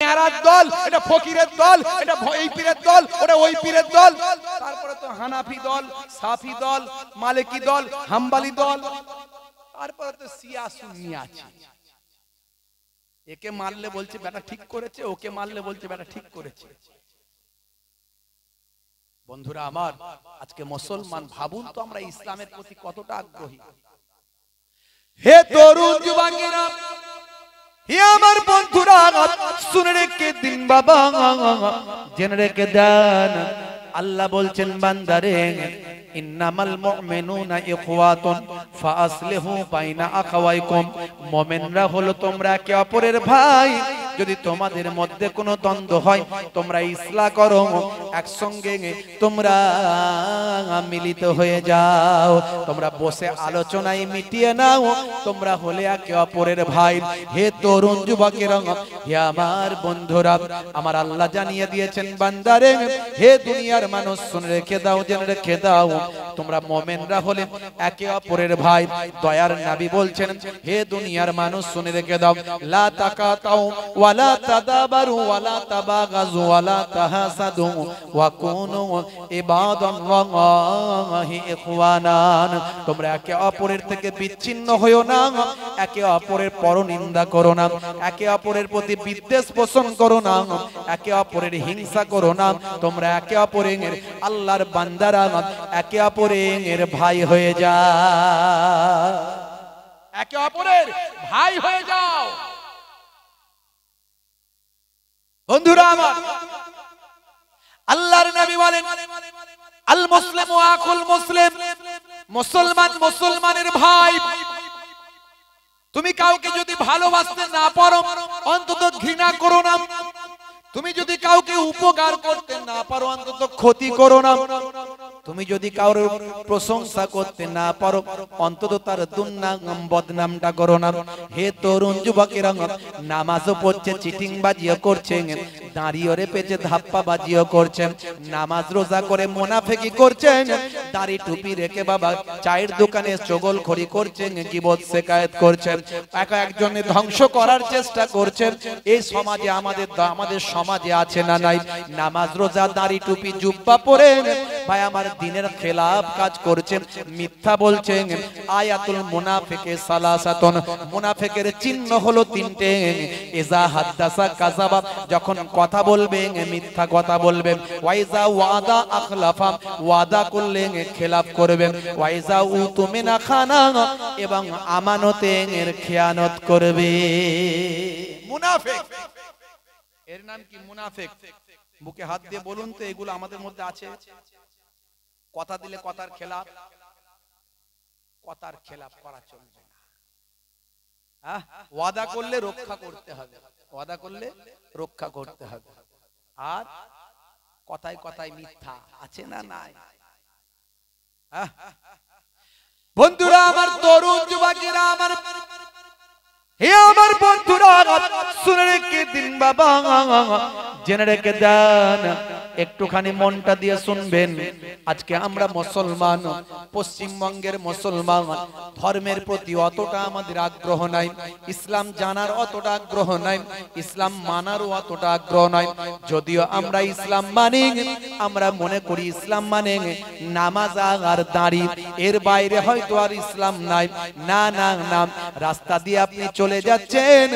মেরাজ দল, এটা ফকিরের দল, এটা এই পীরের দল, ওটা ওই পীরের দল। তারপরে তো হানাফি দল, সাফি দল, মালিকি দল, হাম্বলি দল, তারপরে তো শিয়া সুন্নি আছে। একে মারলে বলছে বেটা ঠিক করেছে, ওকে মারলে বলছে বেটা ঠিক করেছে। বন্ধুরা আমার, আজকে মুসলমান ভাবুন তো আমরা ইসলামের প্রতি কতটা আগ্রহী। হে তরুণ যুবকেরা, হে আমার বন্ধুরা, শুনে রেখে দিন বাবা, জেনে রেখে দেন, আল্লাহ বলছেন বান্দারে, ইন্নামাল মুমিনুনা ইখওয়াতুন ফাআসলিহু বাইনা আখাওয়াইকুম, মুমিনরা হলো তোমরা একে অপরের ভাই। যদি তোমাদের মধ্যে কোনো দ্বন্দ্ব হয় তোমরা ইসলাহ করো, একসঙ্গে তোমরা মিলিত হয়ে যাও, তোমরা বসে আলোচনায় মিটিয়ে নাও, তোমরা হলে একে অপরের ভাই। হে তরুণ যুবকেরা, হে আমার বন্ধুরা, আমার আল্লাহ জানিয়ে দিয়েছেন বান্দারে, হে দুনিয়ার মানুষ শুনে রেখে দাও, জেনে রেখে দাও, তোমরা মুমিনরা হলে একে অপরের ভাই। দয়ার নবী বলছেন, হে দুনিয়ার মানুষ শুনে রেখে দাও, লা তাকাতাউ ওয়ালা তাদাবারু ওয়ালা তাবাগাজু ওয়ালা তাহাসাদু ওয়া কুনু ইবাদাল্লাহি ইখওয়ানান, তোমরা একে অপরের থেকে বিচ্ছিন্ন হয়ো না, একে অপরের পরনিন্দা করো না, একে অপরের প্রতি বিদ্বেষ পোষণ করো না, একে অপরের হিংসা করো না, তোমরা একে অপরের আল্লাহর বান্দারা একে অপরের ভাই হয়ে যাও, একে অপরের ভাই হয়ে যাও। বন্ধুরা আমার, আল্লাহর নবী বলেন, আল মুসলিমু আখুল মুসলিম, মুসলমান মুসলমানের ভাই। তুমি কাউকে যদি ভালোবাসতে না পারো অন্তত ঘৃণা করো না, তুমি যদি কাউকে উপকার করতে না পারো অন্তত ক্ষতি করো না, তুমি যদি কারোর প্রশংসা করতে না পারো অন্তত তার দুর্নাম বদনামটা করো না। হে তরুণ যুবকেরা, নামাজও পড়ছে, চিটিং বাজিও করছে, দাঁড়িয়ে রেপেছে, ধাপ্পা বাজিও করছে, নামাজ রোজা করে মুনাফিকি করছে, দাড়ি টুপি রেখে বাবা চায়ের দোকানে চগলখড়ি করছে, গীবত শিকায়েত করছে, একা একজনের ধ্বংস করার চেষ্টা করছে। এই সমাজে আমাদের সমাজে আছে না নাই? নামাজ রোজা দাড়ি টুপি জুব্বা পরে ভাই আমার দিনের খেলাফ কাজ করছে, মিথ্যা বলছে। আয়াতুল মুনাফিকে সালাসাতুন, মুনাফিকের চিহ্ন হলো তিনটে, ইজা হাদাসা কাযাবা, যখন কথা বলবে মিথ্যা কথা বলবে, ওয়াইজা ওয়াদা আখলাফা, ওয়াদা করলে খেলাফ করবে, ওয়াইজা উতুমিনা খানা, এবং আমানতের খেয়ানত করবে। মুনাফিক, এর নাম কি? মুনাফিক। বুকে হাত দিয়ে বলুন তো, এগুলো আমাদের মধ্যে আছে? কথা দিলে কথার খেলাফ, কথার খেলাফ করা চলবে না। ওয়াদা করলে রক্ষা করতে হবে, ওয়াদা করলে রক্ষা করতে হবে। আর কথায় কথায় মিথ্যা আছে না নাই? বন্ধুরা আমার, তরুণ যুবকেরা আমার, হে আমার বন্ধুরা, শুনে রেখে দিন বাবা, জেনে রেখে দেন, একটুখানি মনটা দিয়ে শুনবেন। আজকে আমরা মুসলমান, পশ্চিমবঙ্গের মুসলমান, ধর্মের প্রতি অতটা আমাদের আগ্রহ নাই, ইসলাম জানার অতটা আগ্রহ নাই, ইসলাম মানারও অতটা আগ্রহ নাই। যদিও আমরা ইসলাম মানি, আমরা মনে করি ইসলাম মানে নামাজ আর দাড়ি, এর বাইরে হয়তো আর ইসলাম নাই। না না না, রাস্তা দিয়ে আপনি চলে যাচ্ছেন,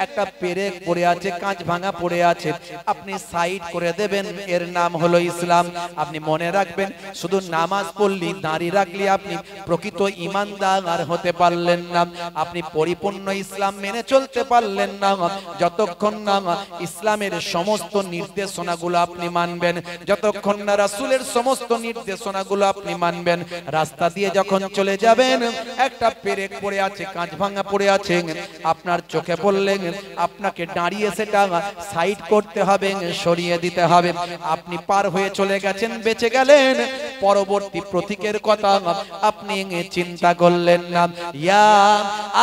একটা পেরেক পড়ে আছে, কাঁচ ভাঙা পড়ে আছে, আপনি সাইড করে দেবেন, এর নাম হলো ইসলাম। আপনি মনে রাখবেন, শুধু নামাজ পড়লি, দাঁড়ি রাখলি আপনি প্রকৃত ঈমানদার হতে পারলেন না, আপনি পরিপূর্ণ ইসলাম মেনে চলতে পারলেন না যতক্ষণ না ইসলামের সমস্ত নির্দেশনাগুলো আপনি মানবেন, যতক্ষণ না রাসূলের সমস্ত নির্দেশনাগুলো আপনি মানবেন। রাস্তা দিয়ে যখন চলে যাবেন, একটা পেরেক পড়ে আছে, কাঁচ ভাঙা পড়ে আছে, আপনার চোখে পড়লেন, আপনাকে দাঁড়িয়ে সেটা সাইড করতে হবে, সরিয়ে দিতে হবে। আপনি পার হয়ে চলে গেছেন, বেঁচে গেলেন, পরবর্তী প্রতীকের কথা আপনি চিন্তা করলেন না। ইয়া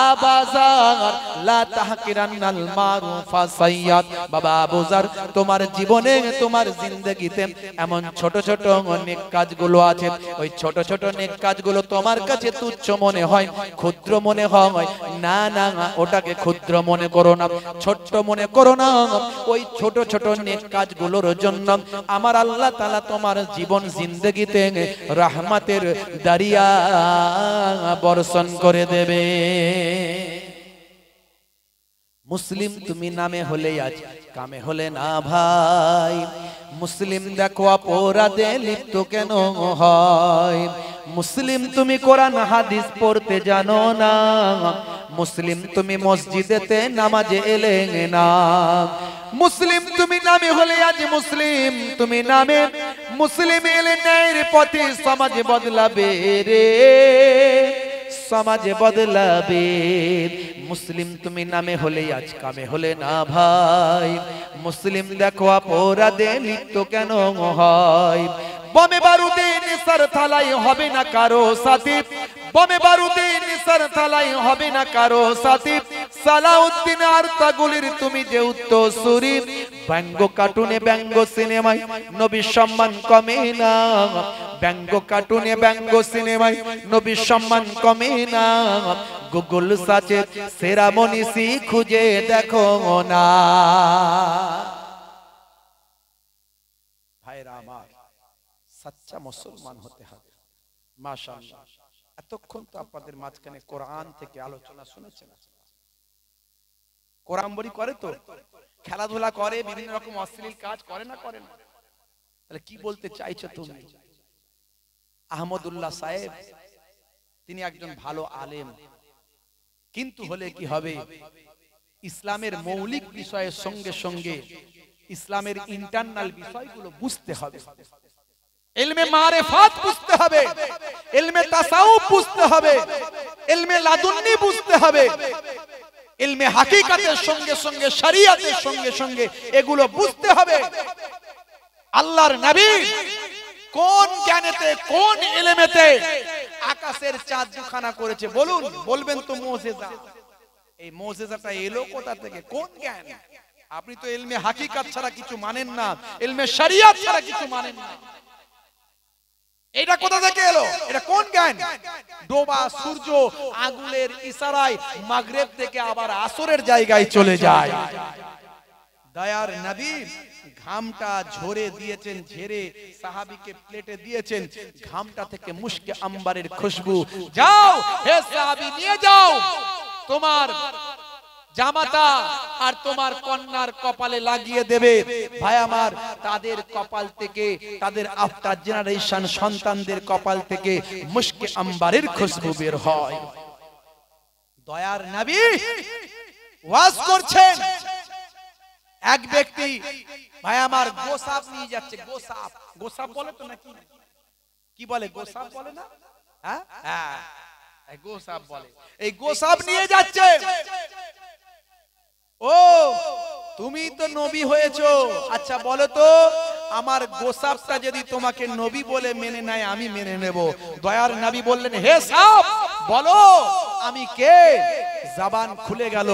আবাজার লা তাহকিরান্নাল মারুফা সাইয়্যাদ, বাবা আবুজার তোমার জীবনে তোমার জিন্দেগিতে এমন ছোট ছোট নেক কাজগুলো আছে, ওই ছোট ছোট নেক কাজগুলো তোমার কাছে তুচ্ছ মনে হয়, ক্ষুদ্র মনে হয়, না না ওটাকে ক্ষুদ্র মনে করো না, ছোট্ট মনে করো না। ওই ছোট ছোট নেক কাজগুলোর জন্য আমার আল্লাহ তাআলা তোমার জীবন জিন্দেগিতে রহমতের দরিয়া বর্ষণ করে দেবে। মুসলিম তুমি নামে হলে আজ কামে হলে না ভাই, মুসলিম দেখো অপরাধে লিপ্ত কেন হয়, মুসলিম তুমি কোরআন হাদিস পড়তে জানো না, মুসলিম তুমি মসজিদেতে নামাজে এলে না, মুসলিম তুমি নামে হলে আজ মুসলিম তুমি নামে, মুসলিম এলে ন্যায়ের পথে সমাজ বদলাবে রে, সমাজ বদলাবে। মুসলিম তুমি নামে হলে আজ কামে হলে না ভাই, মুসলিম দেখো অপরাধে লিপ্ত কেন হয়, বমে বারুদে নিসার থালাই হবে না কারো সাথী, বমে বারুদে নিসার থালাই হবে না কারো সাথী, সালাউদ্দিন আর তাগুলির তুমি যে উত্তরসূরি, ব্যঙ্গ কার্টুনে ব্যঙ্গ সিনেমায় নবীর সম্মান কমে না, ব্যঙ্গ কার্টুনে ব্যঙ্গ সিনেমায় নবীর সম্মান কমে না, গুগল সার্চে সেরা মনীষী খুঁজে দেখো না। ভাইরা আমার, সচ্চা মুসলমান হতে হবে। মাশাআল্লাহ, এতক্ষণ তো আপনাদের মাঝখানে কোরআন থেকে আলোচনা শুনেছেন, কোরআন বড়ি করে তো, খেলাধুলা করে, বিভিন্ন রকম অশ্লীল কাজ করে না করে না, তাহলে কি বলতে চাইছো তুমি? আহমদুল্লাহ সাহেব তিনি একজন ভালো আলেম, কিন্তু হলে কি হবে, ইসলামের মৌলিক বিষয়ের সঙ্গে সঙ্গে ইসলামের ইন্টারনাল বিষয়গুলো বুঝতে হবে, ইলমে মারিফাত বুঝতে হবে, ইলমে তাসাউফ বুঝতে হবে, ইলমে লাদুন্নি বুঝতে হবে, ইলমে হাকিকাতের সঙ্গে সঙ্গে শরিয়তের সঙ্গে সঙ্গে এগুলো বুঝতে হবে। আল্লাহর নবী কোন জ্ঞানেতে কোন ইলমেতে আকাশের চাঁদ দুখানা করেছে বলুন, বলবেন তো মুজিজা। এই মুজিজাটা এলো কোথা থেকে, কোন জ্ঞান? আপনি তো ইলমে হাকিকাত ছাড়া কিছু মানেন না, ইলমে শরিয়ত ছাড়া কিছু মানেন না, এটা কোথা থেকে এলো? এটা কোন জ্ঞান? ডোবা সূর্য আগুনের ইশারায় মাগরিব থেকে আবার আসরের জায়গায় চলে যায়। দয়ার নবী ঘামটা ঝরে দিয়েছেন, ঝেড়ে সাহাবীকে প্লেটে দিয়েছেন, ঘামটা থেকে মুশকে আম্বারের খুশবু, যাও হে সাহাবী নিয়ে যাও তোমার জামাতা আর তোমার কন্যার কপালে লাগিয়ে দেবে। ভাই আমার, তাদের কপাল থেকে, তাদের আফটার জেনারেশন সন্তানদের কপাল থেকে মুশকে আম্বারের খুশবু বের হয়। দয়ার নবী ওয়াজ করছেন, এক ব্যক্তি ভাই আমার গোসাপ নিয়ে যাচ্ছে, গোসাপ, গোসাপ বলে তো নাকি, কি বলে, গোসাপ বলে না? হ্যাঁ হ্যাঁ, গোসাপ বলে। এই গোসাপ নিয়ে যাচ্ছে। ও তুমি তো নবী হয়েছো, আচ্ছা বলো তো আমার গোসাপটা যদি তোমাকে নবী বলে মেনে নেয় আমি মেনে নেব। দয়ার নবী বললেন, হে সাপ বলো আমি কে? জবান খুলে গেল,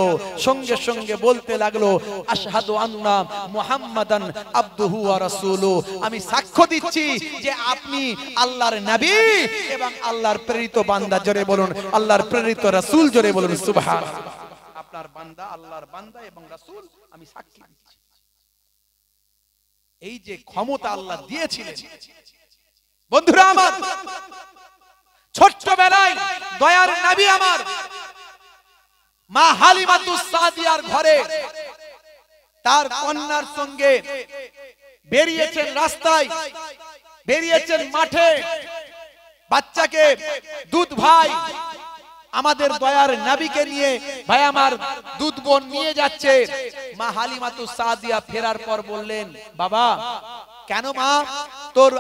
সঙ্গে সঙ্গে বলতে লাগলো, আশহাদু আন্না মুহাম্মাদান আবদুহু ওয়া রাসূলুহু, আমি সাক্ষ্য দিচ্ছি যে আপনি আল্লাহর নবী এবং আল্লাহর প্রেরিত বান্দা। জোরে বলুন আল্লাহর প্রেরিত রাসূল, জোরে বলুন সুবহানাল্লাহ। আপনার বান্দা, আল্লাহর বান্দা এবং রাসূল, আমি সাক্ষী দিচ্ছি। এই যে ক্ষমতা আল্লাহ দিয়েছিলেন, বন্ধুরা আমার, ছোট্টবেলায় দয়ার নবী আমার মা হালিমাতুস সাদিয়ার ঘরে তার কন্যার সঙ্গে বেরিয়েছেন, রাস্তায় বেরিয়েছেন, মাঠে বাচ্চাকে দুধ ভাই আমাদের দয়ার নবীকে নিয়ে, ভাই আমার দুধ বোন নিয়ে যাচ্ছে। মা হালিমাতুস সাদিয়া ফেরার পর বললেন, বাবা কেন মা তোর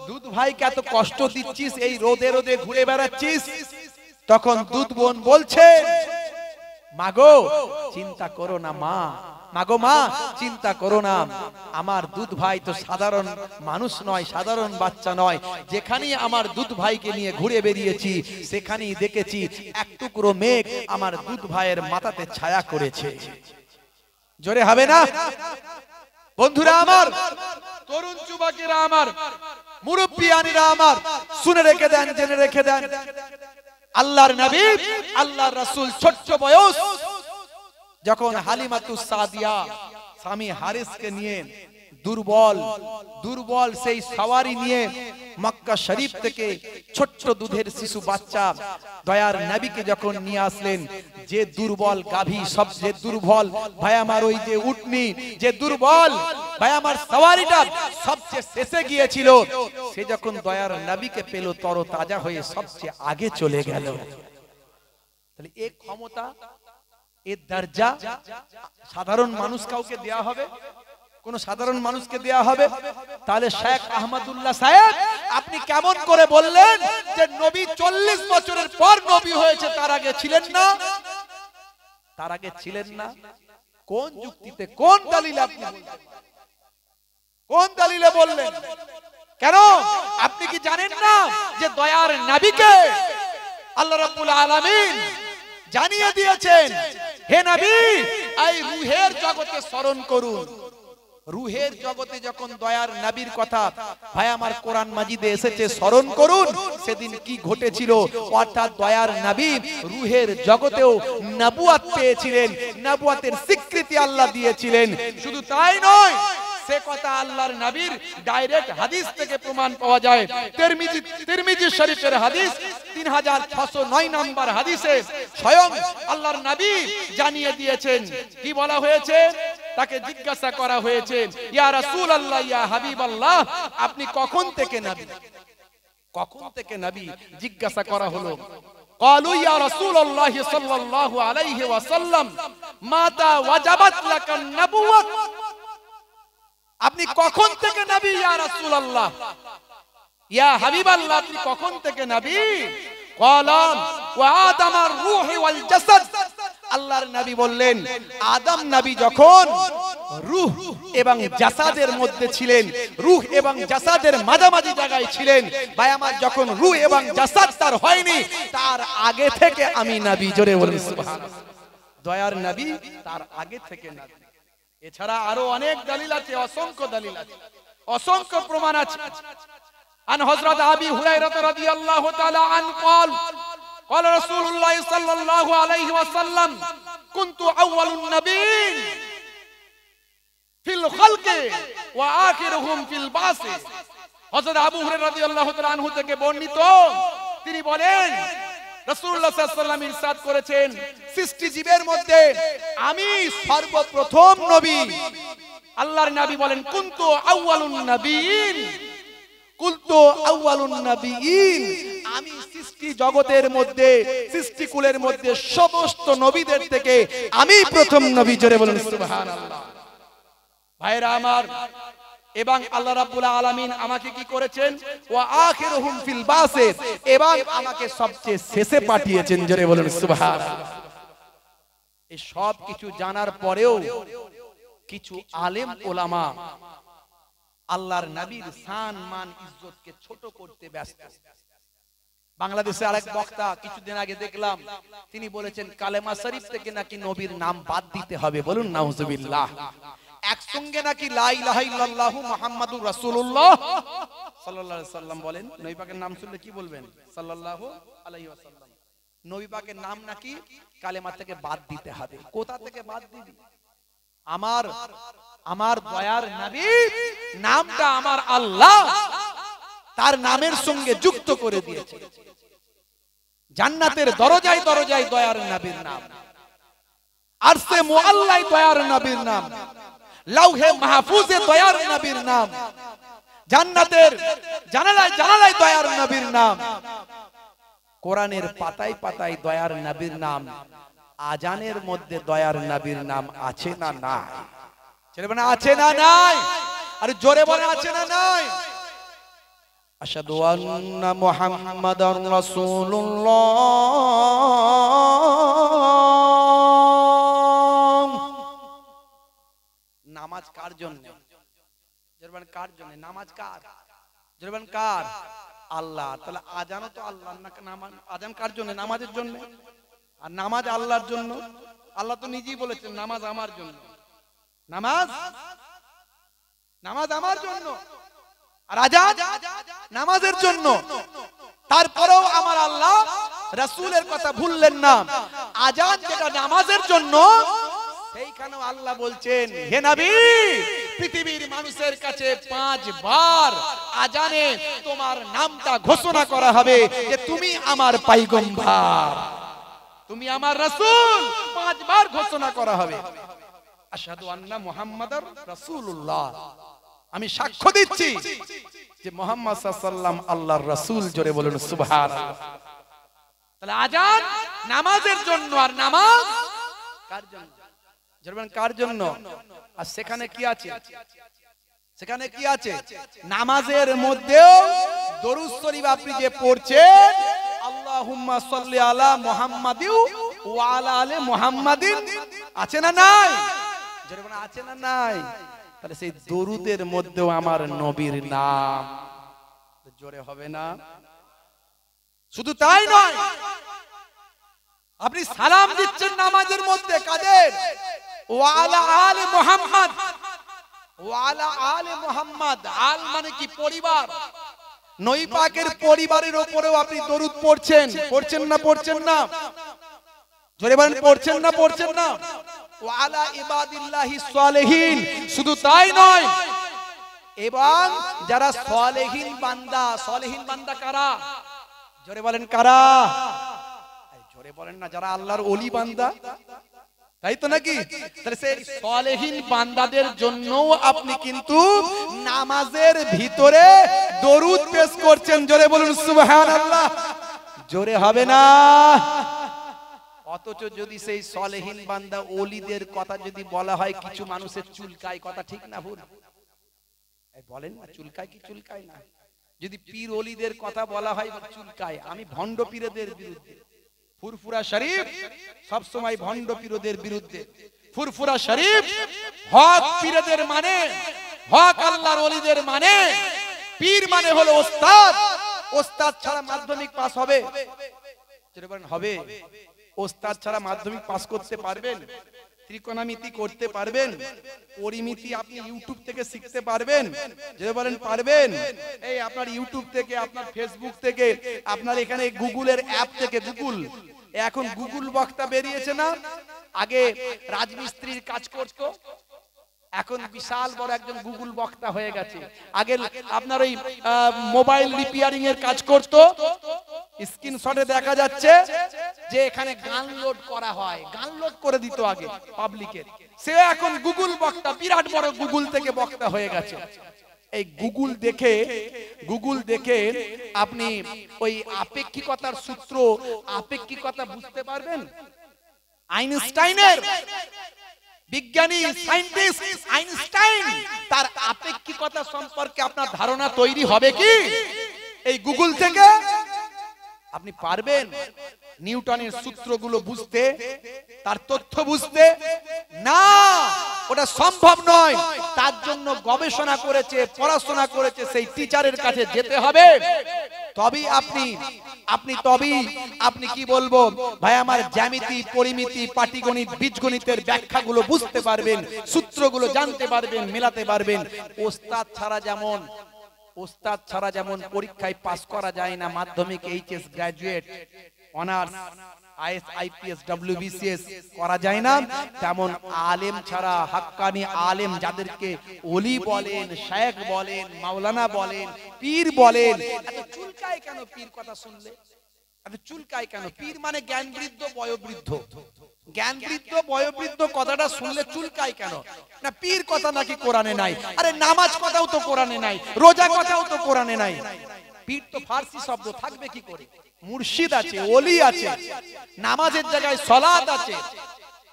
দুধ ভাইকে এত কষ্ট দিচ্ছিস, এই রোদে রোদে ঘুরে বেড়াচ্ছিস? তখন দুধ বোন বলছে, মাগো চিন্তা করো না মা, মাগো মা চিন্তা করো না, আমার দুধ ভাই তো সাধারণ মানুষ নয়, সাধারণ বাচ্চা নয়, যেখানেই আমার দুধ ভাইকে নিয়ে ঘুরে বেরিয়েছি সেখানেই দেখেছি এক টুকরো মেঘ আমার দুধ ভাইয়ের মাথাতে ছায়া করেছে। জোরে হবে না? বন্ধুরা আমার, তরুণ যুবকেরা আমার, মুরব্বিয়ানিরা আমার, শুনে রেখে দেন, জেনে রেখে দেন, আল্লাহর নবী আল্লাহর রাসূল ছোট্ট বয়স যখন হালিমাতুস সাদিয়া স্বামী হারিসকে নিয়ে দুর্বল সেই সওয়ারি নিয়ে মক্কা শরীফ থেকে ছোট্ট দুধের শিশু বাচ্চা দয়ার নবীকে যখন নিয়ে আসলেন, যে দুর্বল গাভী, সবচেয়ে দুর্বল ভাই আমার ওই যে উটনি, যে দুর্বল ভাই আমার সওয়ারিটা সবচেয়ে শেষে গিয়েছিল, সে যখন দয়ার নবীকে পেল তরতাজা হয়ে সবচেয়ে আগে চলে গেল। তাহলে এই ক্ষমতা, এই দরজা সাধারণ মানুষ কাউকে দেয়া হবে? কোন সাধারণ মানুষকে দেয়া হবে? তাহলে শেখ আহমদুল্লাহ সাহেব আপনি কেমন করে বললেন যে নবী 40 বছরের পর নবী হয়েছে, তার আগে ছিলেন না? তার আগে ছিলেন না কোন যুক্তিতে, কোন দলিলে আপনি বললেন? কোন দলিলে বললেন? কেন? আপনি কি জানেন না যে দয়ার নবীকে আল্লাহ রাব্বুল আলামিন জানিয়ে দিয়েছেন, হে নবী এই রূহের জগতে স্মরণ করুন। রূহের জগতে যখন দয়ার নবীর কথা ভাই আমার কোরআন মাজিদে এসেছে স্মরণ করুন, সেদিন কি ঘটেছিল, অর্থাৎ দয়ার নবী রূহের জগতেও নবুয়ত পেয়েছিলেন, নবুয়তের স্বীকৃতি আল্লাহ দিয়েছিলেন। শুধু তাই নয়, সে কথা আল্লাহর নবীর ডাইরেক্ট হাদিস থেকে প্রমাণ পাওয়া যায়। তিরমিজি শরীফের হাদিস 3609 নম্বর হাদিসে স্বয়ং আল্লাহর নবী জানিয়ে দিয়েছেন। কি বলা হয়েছে? তাকে জিজ্ঞাসা করা হয়েছে, ইয়া রাসূলুল্লাহ, ইয়া হাবিবাল্লাহ, আপনি কখন থেকে নবী? কখন থেকে নবী জিজ্ঞাসা করা হলো। ক্বালু ইয়া রাসূলুল্লাহ সাল্লাল্লাহু আলাইহি ওয়াসাল্লাম মাতা ওয়াজাবাত লাকান নবুওয়াত, আপনি কখন থেকে নবী? ইয়া রাসূলুল্লাহ, ইয়া হাবিবাল্লাহ, আপনি কখন থেকে নবী? ক্বালাম ওয়া আদামার রূহি ওয়াল জাসাদ, আল্লাহর নবী বললেন আদম নবী যখন রূহ এবং জাসাদের মধ্যে ছিলেন, রূহ এবং জাসাদের মাঝামাঝি জায়গায় ছিলেন, ভাই আমার যখন রূহ এবং জাসাদ তার হয়নি, তার আগে থেকে আমি নবী। জোরে বলুন সুবহানাল্লাহ। দয়ার নবী তার আগে থেকে নবী। এছাড়া আরো অনেক দলিল আছে, অসংখ্য দলিল আছে, অসংখ্য প্রমাণ আছে। আন হযরত আবি হুরায়রা রাদিয়াল্লাহু তাআলা আন قال قال رسول الله صلى الله عليه وسلم كنت اول النبيين في الخلق واخرهم في البعث। হযরত আবু হুরায়রা রাদিয়াল্লাহু তাআলা আনহু থেকে বর্ণিত, তিনি বলেন রাসূলুল্লাহ সাল্লাল্লাহু আলাইহি ওয়াসাল্লাম ইরশাদ করেছেন, সৃষ্টি জীবের মধ্যে আমি সর্বপ্রথম নবী। আল্লাহর নবী বলেন কুনতু আউয়ালুন নবিয়িন, কুনতু আউয়ালুন নবিয়িন, আমি সৃষ্টি জগতের মধ্যে, সৃষ্টি কুলের মধ্যে সমস্ত নবীদের থেকে আমি প্রথম নবী। জোরে বলুন সুবহানাল্লাহ। ভাইরা আমার, এবং আল্লাহ রাব্বুল আলামিন আমাকে কি করেছেন? ওয়া আখিরুহুম ফিল বাসে, এবং আমাকে সবচেয়ে শেষে পাঠিয়েছেন। জোরে বলুন সুবহানাল্লাহ। এই সব কিছু জানার পরেও কিছু আলেম ওলামা আল্লাহর নবীর শান মান ইজ্জতকে ছোট করতে ব্যস্ত। বাংলাদেশে আরেক বক্তা কিছুদিন আগে দেখলাম, তিনি বলেছেন কালেমা শরীফ থেকে নাকি নবীর নাম বাদ দিতে হবে। বলুন নাউজুবিল্লাহ। একসঙ্গে নাকি লা ইলাহা ইল্লাল্লাহু মুহাম্মাদুর রাসূলুল্লাহ সাল্লাল্লাহু আলাইহি ওয়াসাল্লাম বলেন। নবী পাকের নাম শুনলে কি বলবেন? সাল্লাল্লাহু আলাইহি ওয়াসাল্লাম। নবী পাকের নাম নাকি কালেমা থেকে বাদ দিতে হবে। কোথা থেকে বাদ দিবি? আমার দয়ার নবী নামটা আমার আল্লাহ তার নামের সঙ্গে যুক্ত করে দিয়েছে। জান্নাতের দরজায় দরজায় দয়ার নবীর নাম, আরশে মুআল্লায় দয়ার নবীর নাম, লাউহে মাহফুজে দয়ার নবীর নাম, জান্নাতের জানালায় জানালায় দয়ার নবীর নাম, কোরআনের পাতায় পাতায় দয়ার নবীর নাম, আজানের মধ্যে দয়ার নবীর নাম আছে না নাই? ছেলে বলে আছে না নাই? আর জোরে বলে আছে না নাই? আশহাদু আন্না মুহাম্মাদার রাসূলুল্লাহ নামাজ কার জন্য? জোরবান কার জন্য? নামাজ কার? জোরবান কার? আল্লাহ। তাহলে আজানও তো আল্লাহ না? আজান কার জন্য? নামাজের জন্য। আর নামাজ আল্লাহর জন্য। আল্লাহ তো নিজেই বলেছেন নামাজ আমার জন্য। নামাজ আমার জন্য। আর আজান নামাজের জন্য। তারপরেও আমার আল্লাহ রাসূলের কথা ভুললেন না। আজান যেটা নামাজের জন্য, সেইখানেও আল্লাহ বলছেন, হে নবী, পৃথিবীর মানুষের কাছে 5 বার আজানে তোমার নামটা ঘোষণা করা হবে যে তুমি আমার পয়গম্বর, তুমি আমার রাসূল। 5 বার ঘোষণা করা হবে, আশহাদু আন্না মুহাম্মাদার রাসূলুল্লাহ, আমি সাক্ষ্য দিচ্ছি যে মুহাম্মদ সাল্লাল্লাহু আলাইহি ওয়াসাল্লাম আল্লাহর রাসূল। জোরে বলুন সুবহানাল্লাহ। তাহলে আজান নামাজের জন্য, আর নামাজ কার জন্য? জোরে বলুন কার জন্য? আর সেখানে কি আছে? সেখানে কি আছে? নামাজের মধ্যেও দরুদ শরীফ আপনি যে পড়ছেন, আল্লাহুম্মা সাল্লি আলা মুহাম্মাদিন ওয়া আলা আলি মুহাম্মাদিন, আছে না নাই? জোরে বলুন আছে না নাই? তাহলে সেই দরুদের মধ্যেও আমার নবীর নাম। জোরে হবে না? শুধু তাই নয়, আপনি সালাম দিচ্ছেন নামাজের মধ্যে কাদের? ওয়া আলা আলি মুহাম্মাদ, ওয়া আলা আলি মুহাম্মাদ। আল মানে কি? পরিবার। নবী পাকের পরিবারের উপরেও আপনি দরুদ পড়ছেন। পড়ছেন না? পড়ছেন না? জোরে বলেন পড়ছেন না? পড়ছেন না? ওয়া আলা ইবাদিল্লাহিস সালিহিন। শুধু তাই নয়, এবং যারা সালেহীন বান্দা, সালেহীন বান্দা কারা? জোরে বলেন কারা? জোরে বলেন না। যারা আল্লাহর ওলি বান্দা, তাই তো নাকি? তাহলে সেই সালেহীন বান্দাদের জন্যও আপনি কিন্তু নামাজের ভিতরে দরুদ পেশ করছেন। জোরে বলুন সুবহানাল্লাহ। জোরে হবে না? অথচ যদি সেই সালেহীন বান্দা ওলিদের কথা যদি বলা হয়, কিছু মানুষের চুলকায়। কথা ঠিক না ভুল? বলেন না, চুলকায় কি চুলকায় না? যদি পীর ওলিদের কথা বলা হয় চুলকায়। আমি ভণ্ড পীরদের বিরুদ্ধে। ফুরফুরা শরীফ সব সময় ভণ্ড পীরদের বিরুদ্ধে। ফুরফুরা শরীফ হক পীরদের মানে, হক আল্লাহর ওলিদের মানে। পীর মানে হলো ওস্তাদ। ওস্তাদ ছাড়া মাধ্যমিক পাস হবে? হবে? ওস্তাদ ছাড়া মাধ্যমিক পাস করতে পারবেন? ত্রিকোণমিতি করতে পারবেন? পরিমিতি আপনি ইউটিউব থেকে শিখতে পারবেন? যে বলেন পারবেন? এই আপনার ইউটিউব থেকে, আপনার ফেসবুক থেকে, আপনার এখানে গুগলের অ্যাপ থেকে, গুগল, এখন গুগল বক্তা বেরিয়েছে না? আগে রাজমিস্ত্রির কাজ করতো, এখন বিশাল বড় একজন গুগল বক্তা হয়ে গেছে। আগে আপনার ওই মোবাইল রিপেয়ারিং এর কাজ করতো, স্ক্রিনশটে দেখা যাচ্ছে যে এখানে গান লোড করা হয়, গান লোড করে দিত আগে পাবলিকের। সে এখন গুগল বক্তা, বিরাট বড় গুগল থেকে বক্তা হয়ে গেছে। এই গুগল দেখে আপনি ওই আপেক্ষিকতার সূত্র, আপেক্ষিকতা বুঝতে পারবেন? আইনস্টাইনের, বিজ্ঞানী সায়েন্টিস্ট আইনস্টাইন, তার আপেক্ষিকতা সম্পর্কে আপনার ধারণা তৈরি হবে কি এই গুগল থেকে? আপনি পারবেন নিউটনের সূত্রগুলো বুঝতে, তার তথ্য বুঝতে? না, ওটা সম্ভব নয়। তার জন্য গবেষণা করেছে, পড়াশোনা করেছে, সেই টিচারের কাছে যেতে হবে। তবেই আপনি কি বলবো ভাই, আমার জ্যামিতি, পরিমিতি, পাটিগণিত, বীজগণিতের ব্যাখ্যাগুলো বুঝতে পারবেন, সূত্রগুলো জানতে পারবেন, মেলাতে পারবেন। ওস্তাদ ছাড়া যেমন পরীক্ষায় পাস করা যায় না, মাধ্যমিক, HS, graduate, honours, is, IPS, WBCS করা যায় না, তেমন আলেম ছাড়া, হাক্কানি আলেম যাদেরকে ওলি বলেন, শায়েখ বলেন, মাওলানা বলেন, পীর বলেন, এত চুলকায় কেন পীর কথা শুনলে? এত চুলকায় কেন? পীর মানে জ্ঞান বৃদ্ধ, বয়োবৃদ্ধ। জ্ঞান বৃদ্ধ, বয়োবৃদ্ধ কথাটা শুনলে চুলকায় কেন? না, পীর কথা নাকি কোরআনে নাই? আরে নামাজ কথাও তো কোরআনে নাই, রোজা কথাও তো কোরআনে নাই। পীর তো ফার্সি শব্দ, থাকবে কি করে? মুর্শিদ আছে, ওলি আছে, নামাজের জায়গায় সালাত আছে,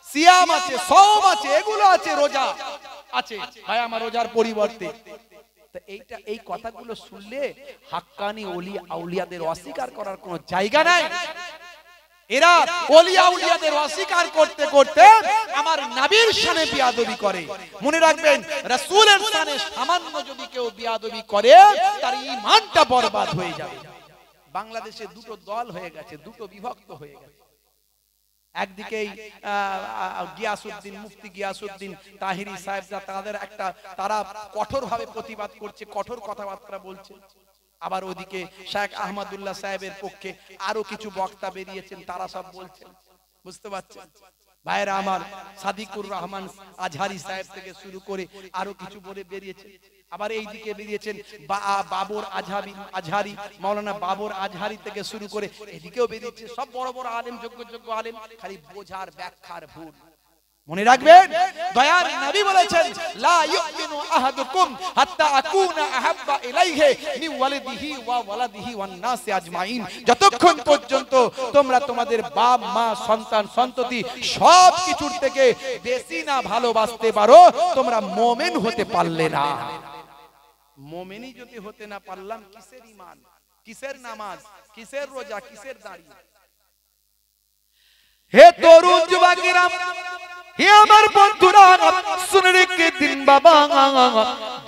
সিয়াম আছে, সওম আছে, এগুলো আছে, রোজা আছে। ভাই আমার রোজার পরিবর্তে এই কথাগুলো শুনলে হাক্কানি ওলি আউলিয়াদের অস্বীকার করার কোনো জায়গা নাই। এরা ওলিয়া উলিয়াদের অস্বীকার করতে করতে আমার নবীর শানে বিয়াদবি করে। মনে রাখবেন, রাসূলের শানে সামান্য যদি কেউ বিয়াদবি করে তার ঈমানটা বরবাদ হয়ে যাবে। বাংলাদেশে দুটো দল হয়ে গেছে, দুটো বিভক্ত হয়ে গেছে। একদিকে গিয়াসউদ্দিন, মুফতি গিয়াসউদ্দিন তাহিরি সাহেব, তারা কঠোরভাবে প্রতিবাদ করছে, কঠোর কথাবার্তা বলছে। আবার ওদিকে শেখ আহমদুল্লাহ সাহেবের পক্ষে আরো কিছু বক্তা বেরিয়েছেন, তারা সব বলছেন। বুঝতে পারছেন ভাইরা আমার? সাদিকুর রহমান আজহারি সাহেব থেকে শুরু করে আরো কিছু বলে বেরিয়েছে। আবার এই দিকে বেরিয়েছেন বাবর আজহারি, মাওলানা বাবর আজহারি থেকে শুরু করে এদিকেও বেরিয়েছে। সব বড় বড় আলেম, যোগ্য আলেম, খালি বোঝার ব্যাখ্যার ভুল। মনে রাখবেন, দয়ার নবী বলেছেন, লা ইউমিনু আহাদুকুম হাত্তা আকুনা আহাব্বা ইলাইহি মিন ওয়ালিদিহি ওয়া ওয়ালাদিহি ওয়ান নাস আজমাইন। যতক্ষণ পর্যন্ত তোমরা তোমাদের বাপ মা সন্তান সন্ততি সব কিছুর থেকে বেশি না ভালোবাসতে পারো, তোমরা মুমিন হতে পারলে না। মুমিনই যদি হতে না পারলাম, কিসের ঈমান, কিসের নামাজ, কিসের রোজা, কিসের দাড়ি? হে তরুণ যুবকেরা, হে আমার বন্ধুরা, শুনে রেখে দিন বাবা,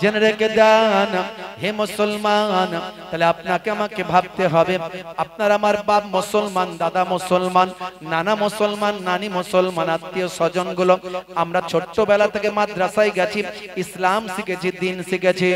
জেনে রেখে দেন হে মুসলমান। তাহলে আপনাকে আমাকে ভাবতে হবে, আপনার আমার বাপ মুসলমান, দাদা মুসলমান, নানা মুসলমান, নানি মুসলমান, আত্মীয় স্বজন গুলো আমরা ছোট্টবেলা থেকে মাদ্রাসায় গেছি, ইসলাম শিখেছি, দিন শিখেছি।